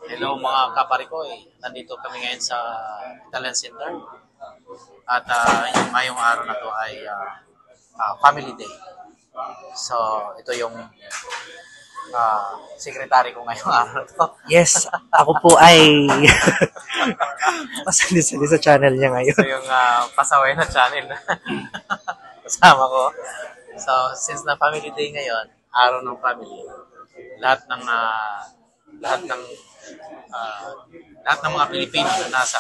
Hello mga kapare ko nandito kami ngayon sa Italian Center at yung ngayong araw na to ay Family Day. So ito yung secretary ko ngayong araw na to. Yes, ako po ay pasali-sali sa channel niya ngayon. Ito yung pasaway na channel na kasama ko. So since na Family Day ngayon, araw ng family, lahat ng mga Pilipino na nasa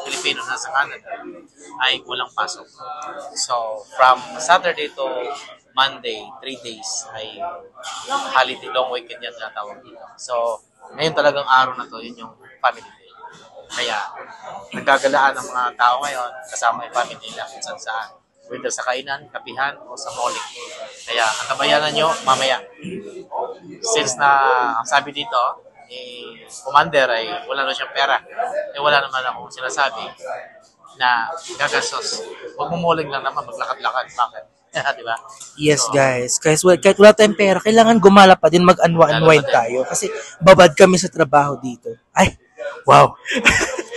Pilipino na nasa Canada ay walang pasok. So from Saturday to Monday, 3 days ay holiday, long weekend yan natawag dito. So ngayon talagang araw na to, yun yung Family Day. Kaya nagkagalaan ng mga tao ngayon kasama yung family nila kung saan, whether sa kainan, kapihan, o sa mauling. Kaya antabayanan nyo mamaya. Since na sabi dito, commander ay wala na siyang pera. Wala naman akong sinasabi na gagastos. Huwag mo muling lang naman, maglakad-lakad. Bakit? Diba? Yes, guys. Kahit wala tayong pera, kailangan gumala pa din, mag-unwind tayo. Kasi babad kami sa trabaho dito. Ay, wow.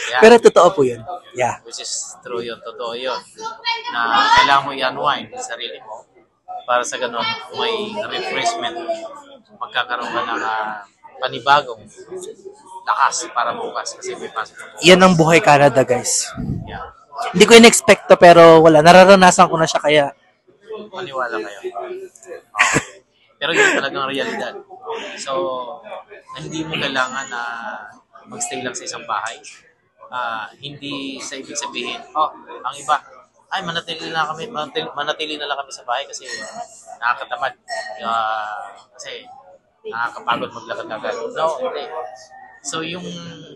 Yeah. Pero totoo po yun. Yeah. Which is true yun, totoo yun. Na kailangan mo i-unwind sa sarili mo para sa ganun may refreshment. Magkakaroon ka ng panibagong lakas para bukas kasi may pasok na bukas. Yan ang buhay Canada, guys. Yeah. Hindi ko in-expect to, pero wala. Nararanasan ko na siya, kaya Maniwala kayo. Pero yun talagang realidad. So, hindi mo kailangan na magstay lang sa isang bahay. Hindi sa ibig sabihin, ang iba, ay manatili na lang kami sa bahay kasi nakakatamad. Kasi nakakapagod maglakad-lakad. No, hindi. So yung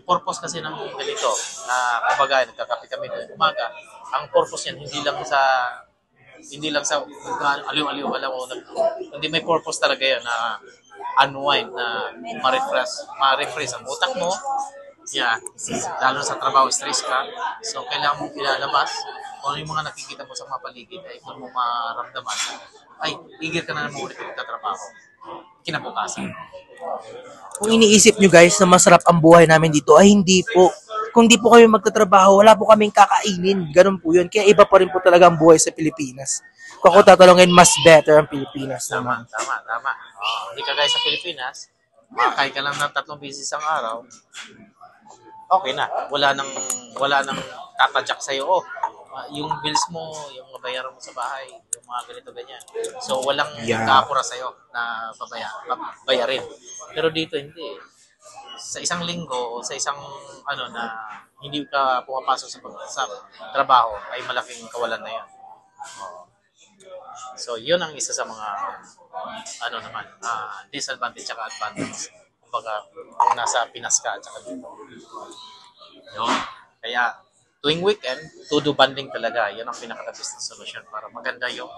purpose kasi ng ganito, kumbaga nagkakape kami ng umaga, ang purpose yan hindi lang sa aliw-aliw wala mo, hindi may purpose talaga yan na unwind, na ma-refresh ang utak mo. Yeah, lalo sa trabaho, stress ka. So, kailangan mong ilalabas kung ano yung mga nakikita mo sa mga paligid ay kung mo maramdaman, ay, eager ka na naman ulit magtatrabaho. Kinabukasan. kung iniisip nyo, guys, na masarap ang buhay namin dito, ay hindi po. Kung di po kami magtatrabaho, wala po kaming kakainin. Ganun po yun. Kaya iba pa rin po talaga ang buhay sa Pilipinas. Kung ako tatalungin, mas better ang Pilipinas naman. Tama. Hindi ka guys sa Pilipinas, makakain ka lang ng 3 beses ang araw, okay na. Wala nang tatadyak sa'yo. Yung bills mo, yung bayaran mo sa bahay, yung mga ganito ganyan. So walang kaapura sa'yo na bayarin. Pero dito hindi. Sa isang linggo o sa isang na hindi ka pumapasok sa trabaho ay malaking kawalan na 'yon. So 'yun ang isa sa mga disadvantage at advantage. Kumbaga kung nasa Pinas ka at saka dito. Yun. Kaya tuwing weekend, to-do banding talaga. Yan ang pinaka-best na solusyon para maganda yung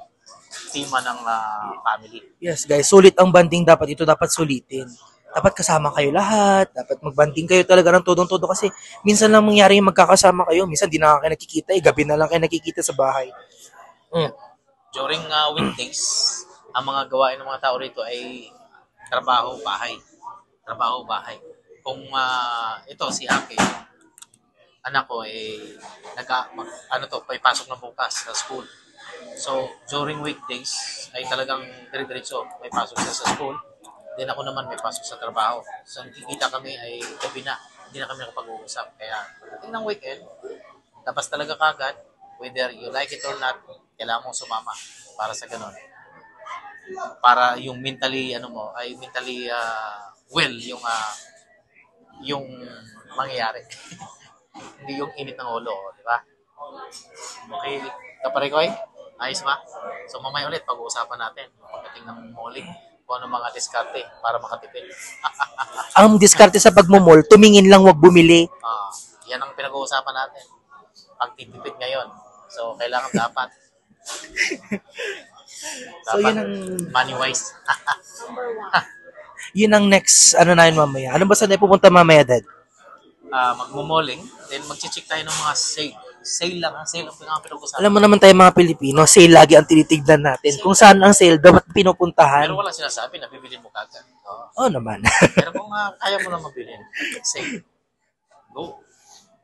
tema ng family. Yes, guys. Sulit ang banding dapat. Ito dapat sulitin. Dapat kasama kayo lahat. Dapat magbanding kayo talaga ng todong-todo kasi minsan lang mangyari yung magkakasama kayo. Minsan di na kayo nakikita. Gabi na lang kayo nakikita sa bahay. During weekdays, ang mga gawain ng mga tao rito ay trabaho, bahay. Trabaho, bahay. Kung ito, si Aki, anak ko may pasok na bukas sa school. So, during weekdays ay talagang dire-diretso may pasok siya sa school. Then ako naman may pasok sa trabaho. So, nakikita kami ay gabi na. Hindi na kami nakapag-uusap. Kaya, pagdating ng weekend, labas talaga kagad. Whether you like it or not, kailangan mong sumama para sa ganun. Para yung mentally, well, yung mangyayari. Hindi yung init ng ulo, di ba? Okay, kapare ko ayos ba? So mamaya ulit pag-uusapan natin pagdating ng mauling kung ano mga diskarte para makatipid. Ang diskarte sa pagmumall, tumingin lang, wag bumili. Yan ang pinag-uusapan natin. Pagtitipid ngayon. So kailangan dapat. So yun ang money-wise. Yun ang next, na yun mamaya. Ano ba saan tayo pupunta mamaya, Dad? Magmumoling, then mag-check tayo ng mga Sale lang, sale ang pinag-usapan. Alam mo naman tayo mga Pilipino, sale lagi ang tinitignan natin. Kung saan ang sale, dapat pinupuntahan. Pero wala sinasabi na bibili mo kagad. Oo naman. Pero kung kaya mo na mabili, sale. Go.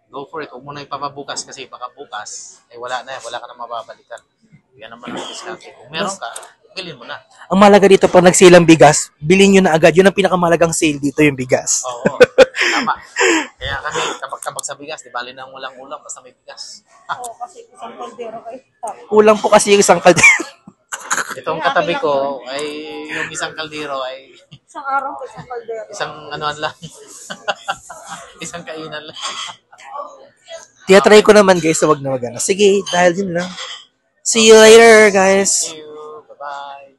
Go for it. Huwag mo na ipapabukas kasi baka bukas, wala na, wala ka na mababalikan. Yan naman ang discount. Kung meron ka, bilhin mo na. Ang malaga dito pag nag-sale ang bigas, bilhin nyo na agad. Yun ang pinakamalagang sale dito, yung bigas. Oo. Tama. Kaya kami, kapag sa bigas, di bali na walang ulam, basta may bigas. Oo, kasi isang kaldero kayo. Kulang po kasi yung isang kaldero. Itong katabi ko ay yung isang kaldero ay Isang araw ko isang kaldero. isang anuan lang. Isang kainan lang. Tiyatry ko naman guys, so wag na magana. Sige, dahil yun lang. See you later, guys. See you. Bye-bye.